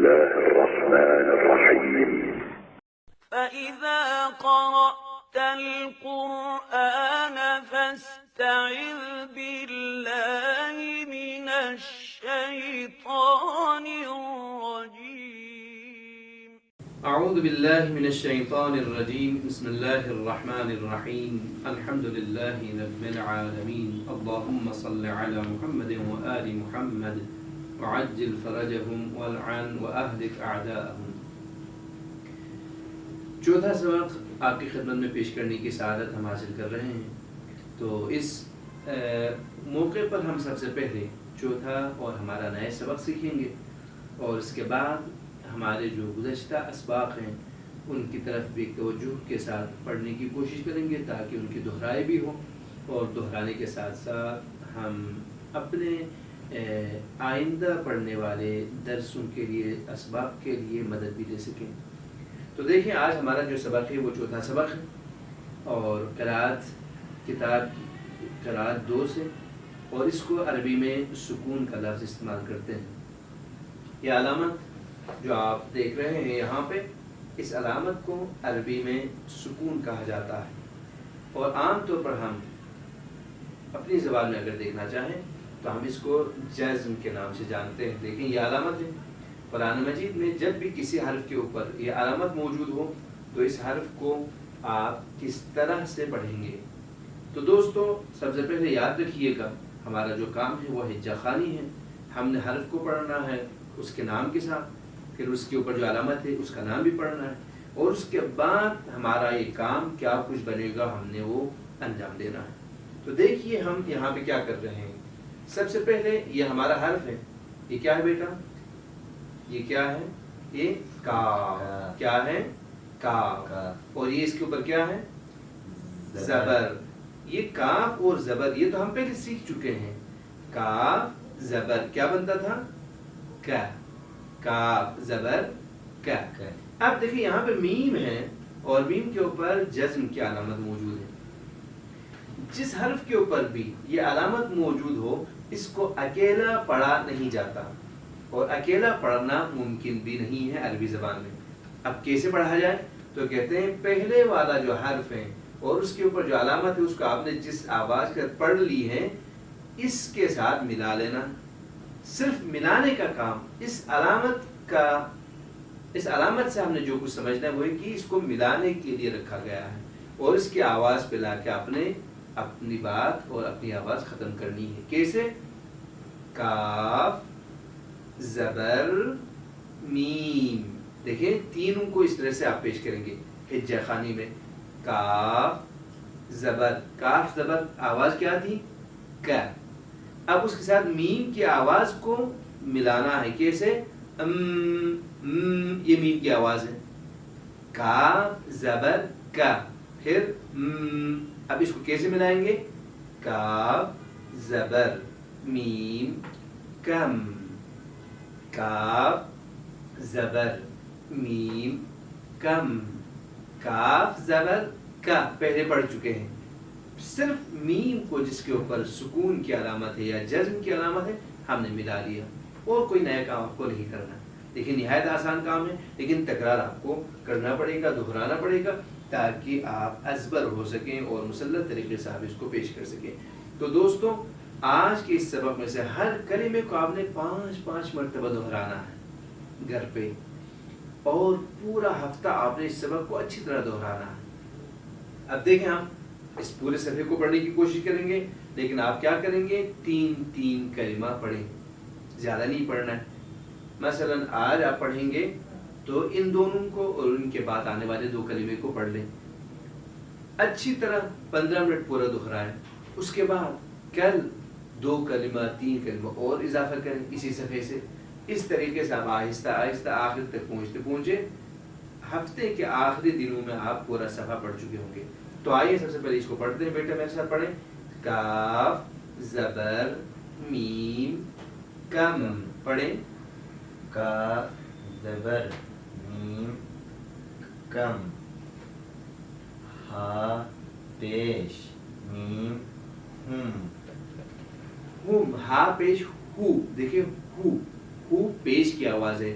الله الرحمن الرحيم فإذا قرأت القرآن فاستعذ بالله من الشيطان الرجيم. اعوذ باللہ من الشیطان الرجیم. بسم اللہ الرحمن الرحیم. الحمد للہ رب العالمین. اللہم صل علی محمد وآل محمد وعجل فرجهم والعن واہلک اعداءهم. چوتھا سبق آپ کی خدمت میں پیش کرنے کی سعادت ہم حاصل کر رہے ہیں. تو اس موقع پر ہم سب سے پہلے چوتھا اور ہمارا نیا سبق سیکھیں گے، اور اس کے بعد ہمارے جو گزشتہ اسباق ہیں ان کی طرف بھی توجہ کے ساتھ پڑھنے کی کوشش کریں گے تاکہ ان کی دہرائی بھی ہو، اور دہرانے کے ساتھ ساتھ ہم اپنے آئندہ پڑھنے والے درسوں کے لیے اسباق کے لیے مدد بھی لے سکیں. تو دیکھیں آج ہمارا جو سبق ہے وہ چوتھا سبق ہے، اور قرأت کتاب کی قرأت 2 سے، اور اس کو عربی میں سکون کا لفظ استعمال کرتے ہیں. یہ علامت جو آپ دیکھ رہے ہیں یہاں پہ، اس علامت کو عربی میں سکون کہا جاتا ہے، اور عام طور پر ہم اپنی زبان میں اگر دیکھنا چاہیں تو ہم اس کو جزم کے نام سے جانتے ہیں. لیکن یہ علامت ہے. قرآن مجید میں جب بھی کسی حرف کے اوپر یہ علامت موجود ہو تو اس حرف کو آپ کس طرح سے پڑھیں گے. تو دوستو سب سے پہلے یاد رکھیے گا ہمارا جو کام ہے وہ ہجہ خوانی ہے. ہم نے حرف کو پڑھنا ہے اس کے نام کے ساتھ، پھر اس کے اوپر جو علامت ہے اس کا نام بھی پڑھنا ہے، اور اس کے بعد ہمارا یہ کام کیا کچھ بنے گا ہم نے وہ انجام دینا ہے. تو دیکھیے ہم یہاں پہ کیا کر رہے ہیں. سب سے پہلے یہ ہمارا حرف ہے. یہ کیا ہے بیٹا؟ یہ کیا ہے؟ یہ کاف. کیا ہے؟ کاف. اور یہ اس کے اوپر کیا ہے؟ زبر. یہ کاف اور زبر یہ تو ہم پہلے سیکھ چکے ہیں. کاف زبر کیا بنتا تھا؟ کا. کاف زبر کا. اب دیکھیں یہاں پہ میم ہے، اور میم کے اوپر جزم کی علامت موجود ہے. جس حرف کے اوپر بھی یہ علامت موجود ہو اس کو اکیلا پڑھا نہیں جاتا، اور اکیلا پڑھنا ممکن بھی نہیں ہے عربی زبان میں. اب کیسے پڑھا جائے؟ تو کہتے ہیں پہلے والا جو حرف ہے اور اس کے اوپر جو علامت ہے اس کو آپ نے جس آواز کے پڑھ لی ہے اس کے ساتھ ملا لینا. صرف ملانے کا کام. اس علامت سے ہم نے جو کچھ سمجھنا ہے وہ ہے کہ اس کو ملانے کے لیے رکھا گیا ہے، اور اس کی آواز پہ لا کے آپ نے اپنی بات اور اپنی آواز ختم کرنی ہے. کیسے؟ کاف زبر میم. دیکھیں تینوں کو اس طرح سے آپ پیش کریں گے ہجہ خوانی میں. کاف زبر. کاف زبر آواز کیا تھی؟ کا. اب اس کے ساتھ میم کی آواز کو ملانا ہے. کیسے؟ یہ میم کی آواز ہے. کاف زبر کا. پھر اب اس کو کیسے ملائیں گے؟ کاف زبر میم کم. کاف زبر میم کم. کاف زبر کا پہلے پڑھ چکے ہیں. صرف میم کو جس کے اوپر سکون کی علامت ہے یا جزم کی علامت ہے ہم نے ملا لیا، اور کوئی نیا کام آپ کو نہیں کرنا. لیکن نہایت آسان کام ہے، لیکن تکرار آپ کو کرنا پڑے گا، دہرانا پڑے گا تاکہ آپ ازبر ہو سکیں اور مسلط طریقے سے آپ اس کو پیش کر سکیں. تو دوستو آج کے اس سبق میں سے ہر کلمے کو آپ نے 5 مرتبہ دہرانا ہے گھر پہ، اور پورا ہفتہ آپ نے اس سبق کو اچھی طرح دہرانا ہے. اب دیکھیں ہم اس پورے صفحے کو پڑھنے کی کوشش کریں گے، لیکن آپ کیا کریں گے؟ 3 کلمہ پڑھیں، زیادہ نہیں پڑھنا ہے. مثلا آج آپ پڑھیں گے تو ان دونوں کو اور ان کے بعد آنے والے 2 کلمے کو پڑھ لیں اچھی طرح. 15 منٹ پورا دہرائیں. اس کے بعد کل 2 کلمہ 3 کلمہ اور اضافہ کریں اسی صفحے سے. اس طریقے سے آپ آہستہ آہستہ آخر تک پہنچے ہفتے کے آخری دنوں میں آپ پورا صفحہ پڑھ چکے ہوں گے. تو آئیے سب سے پہلے اس کو پڑھتے ہیں. بیٹا میرے ساتھ پڑھیں. کاف زبر میم کم. پڑھیں. کاف زبر میم کم. ہا پیش میم ہم. ہا پیش ہو. دیکھیں ہو پیش کی آواز ہے.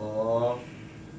قاف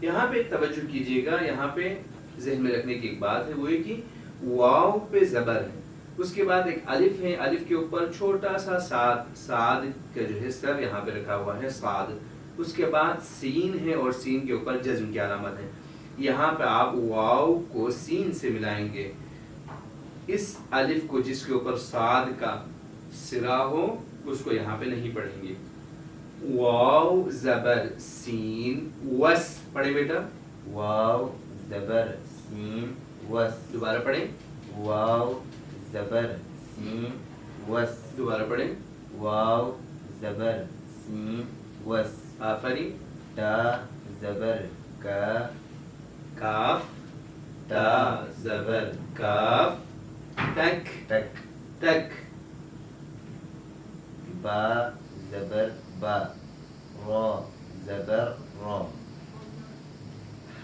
یہاں پہ توجہ کیجیے گا، یہاں پہ ذہن میں رکھنے کی ایک بات ہے، وہ یہ کہ واو پہ زبر ہے، اس کے بعد ایک الف ہے، الف کے اوپر چھوٹا سا صاد کا جو ہے سر یہاں پہ رکھا ہوا ہے صاد، اس کے بعد سین ہے اور سین کے اوپر جزم کی علامت ہے. یہاں پہ آپ واو کو سین سے ملائیں گے، اس الف کو جس کے اوپر صاد کا سرا ہو اس کو یہاں پہ نہیں پڑھیں گے. واو زبر سین وس، پڑھیں بیٹا. واو زبر سین وس. دوبارہ پڑھیں. واو زبر سین وس. دوبارہ پڑھیں. واو زبر سین وس. آفرین. تا زبر کا. کاف. تا زبر کاف. تک. تک. تک. با زبر با. را زبر را.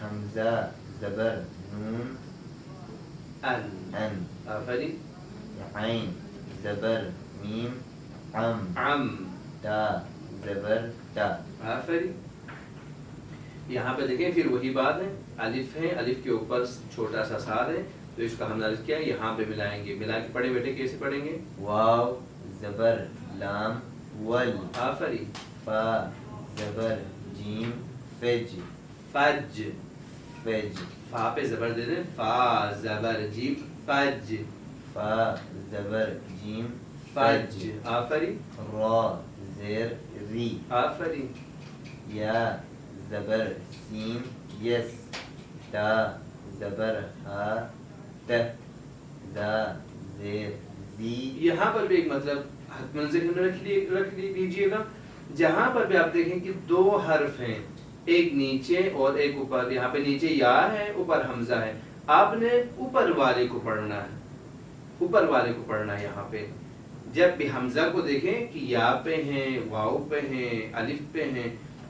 حمزہ زبر نون. ان. ان. آفرین. عین زبر میم. عم. عم. تا زبر تا. آفرین. یہاں پہ دیکھیں پھر وہی بات ہے، الف ہے، الف کے اوپر چھوٹا سا صاد ہے، تو اس کا ہم نے کیا یہاں پہ ملائیں گے. ملا کے پڑھیں بیٹے، کیسے پڑھیں گے؟ واو زبر لام ول. آفرین. فا زبر جیم فج. فج. فج. فا پہ زبر دے دیں، فا زبر جیم فج. فا زبر جیم فج. آفرین. را زیر ری. آفرین. یا زبر سین یس. تا زبر ہا ت. زا زیر زی. یہاں پر بھی ایک مطلب حتماً ذہن میں رکھ لیجیے گا، جہاں پر بھی آپ دیکھیں کہ دو حرف ہیں، ایک نیچے اور ایک اوپر. یہاں پہ نیچے یا ہے، اوپر حمزہ ہے، آپ نے اوپر والے کو پڑھنا ہے، اوپر والے کو پڑھنا ہے. یہاں پہ جب بھی حمزہ کو دیکھیں کہ یا پہ ہیں، واو پہ ہیں، الف پہ ہیں،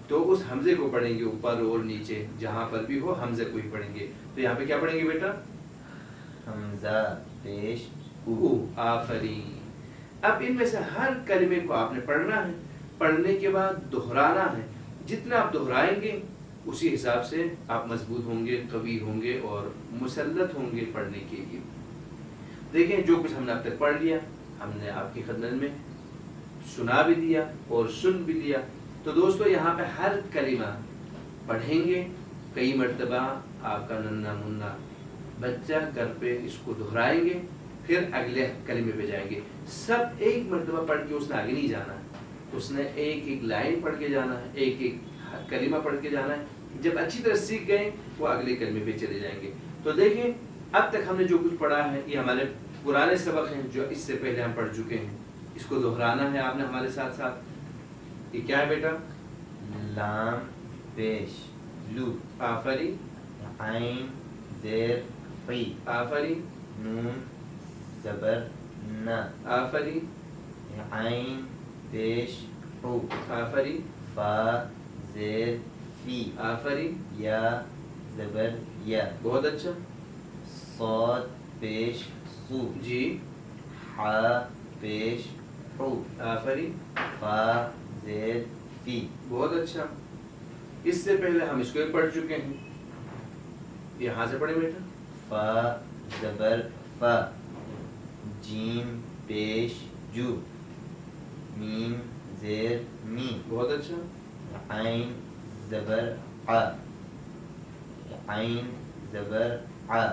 تو اس حمزے کو پڑھیں گے اوپر اور نیچے، جہاں پر بھی ہو حمزے کو ہی پڑھیں گے. تو یہاں پہ کیا پڑھیں گے بیٹا؟ حمزہ پیش او. آفرین. اب ان میں سے ہر کلمے کو آپ نے پڑھنا ہے، پڑھنے کے بعد دہرانا ہے. جتنا آپ دہرائیں گے اسی حساب سے آپ مضبوط ہوں گے، قوی ہوں گے اور مسلط ہوں گے پڑھنے کے لیے. دیکھیں جو کچھ ہم نے اب تک پڑھ لیا، ہم نے آپ کی خدمت میں سنا بھی دیا اور سن بھی لیا. تو دوستو یہاں پہ ہر کلمہ پڑھیں گے کئی مرتبہ. آپ کا ننھا منھا بچہ گھر پہ اس کو دہرائیں گے، پھر اگلے کلمے پہ جائیں گے. سب ایک مرتبہ پڑھ کے اس نے آگے نہیں جانا ہے، اس نے ایک ایک لائن پڑھ کے جانا ہے، ایک ایک کلمہ پڑھ کے جانا ہے. جب اچھی طرح سیکھ گئے وہ اگلے کلمے پہ چلے جائیں گے. تو دیکھیں اب تک ہم نے جو کچھ پڑھا ہے یہ ہمارے پرانے سبق ہیں جو اس سے پہلے ہم پڑھ چکے ہیں. اس کو دہرانا ہے آپ نے ہمارے ساتھ ساتھ. یہ کیا ہے بیٹا؟ لام پیش لو. آفرین. عین زیر قی. آفرین. نون زبر نا. آفرین. عین پیش حو. آفرین. فا زیر فی. آفرین. یا زبر یا. بہت اچھا. صاد پیش سو. جی. حا پیش حو. آفرین. فا زیر فی. بہت اچھا. اس سے پہلے ہم اس کو پڑھ چکے ہیں. یہاں سے پڑھیں بیٹا. فا زبر فا. جیم پیش جو. میم زیر می. بہت اچھا. عین زبر ع. عین زبر ع.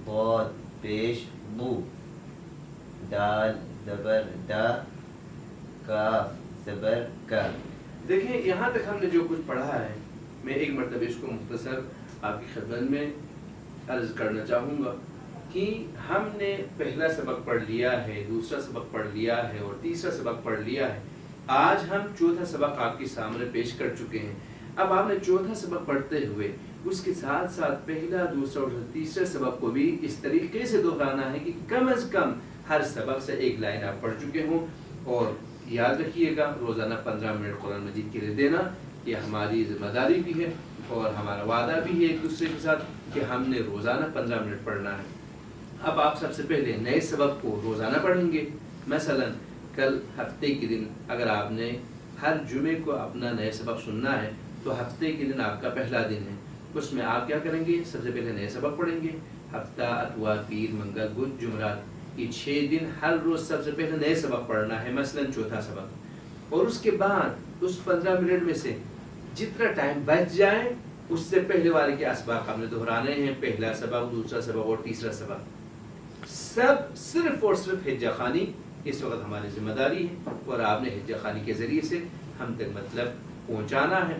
ضاد پیش ضو. دال زبر دا. کاف زبر کا. دیکھیں یہاں تک ہم نے جو کچھ پڑھا ہے، میں ایک مرتبہ اس کو مختصر آپ کی خدمت میں عرض کرنا چاہوں گا کہ ہم نے پہلا سبق پڑھ لیا ہے، دوسرا سبق پڑھ لیا ہے اور تیسرا سبق پڑھ لیا ہے. آج ہم چوتھا سبق آپ کے سامنے پیش کر چکے ہیں. اب آپ نے چوتھا سبق پڑھتے ہوئے اس کے ساتھ ساتھ پہلا، دوسرا اور تیسرے سبق کو بھی اس طریقے سے دہرانا ہے کہ کم از کم ہر سبق سے ایک لائن آپ پڑھ چکے ہوں. اور یاد رکھیے گا روزانہ 15 منٹ قرآن مجید کے لیے دینا یہ ہماری ذمہ داری بھی ہے اور ہمارا وعدہ بھی ہے ایک دوسرے کے ساتھ کہ ہم نے روزانہ 15 منٹ پڑھنا ہے. اب آپ سب سے پہلے نئے سبق کو روزانہ پڑھیں گے. مثلا کل ہفتے کے دن اگر آپ نے ہر جمعے کو اپنا نئے سبق سننا ہے تو ہفتے کے دن آپ کا پہلا دن ہے، اس میں آپ کیا کریں گے؟ سب سے پہلے نئے سبق پڑھیں گے۔ ہفتہ، اتوار، پیر، منگل، بدھ، جمعرات، یہ 6 دن ہر روز سب سے پہلے نئے سبق پڑھنا ہے، مثلاً چوتھا سبق، اور اس کے بعد اس 15 منٹ میں سے جتنا ٹائم بچ جائے اس سے پہلے والے کے اسباق ہم نے دہرانے ہیں، پہلا سبق، دوسرا سبق اور تیسرا سبق، سب صرف اور صرف حجہ خوانی اس وقت ہماری ذمہ داری ہے، اور آپ نے حجہ خوانی کے ذریعے سے ہم تک مطلب پہنچانا ہے۔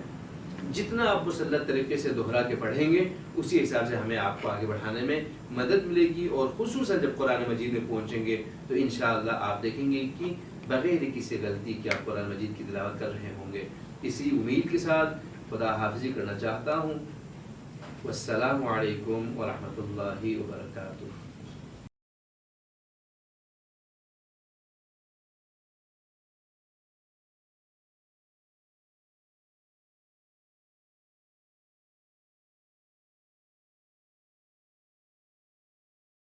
جتنا آپ مسلط طریقے سے دہرا کے پڑھیں گے اسی حساب سے ہمیں آپ کو آگے بڑھانے میں مدد ملے گی، اور خصوصاً جب قرآن مجید میں پہنچیں گے تو انشاءاللہ آپ دیکھیں گے کہ بغیر کسی غلطی کے آپ قرآن مجید کی تلاوت کر رہے ہوں گے۔ اسی امید کے ساتھ خدا حافظی کرنا چاہتا ہوں۔ والسلام علیکم ورحمۃ اللہ وبرکاتہ۔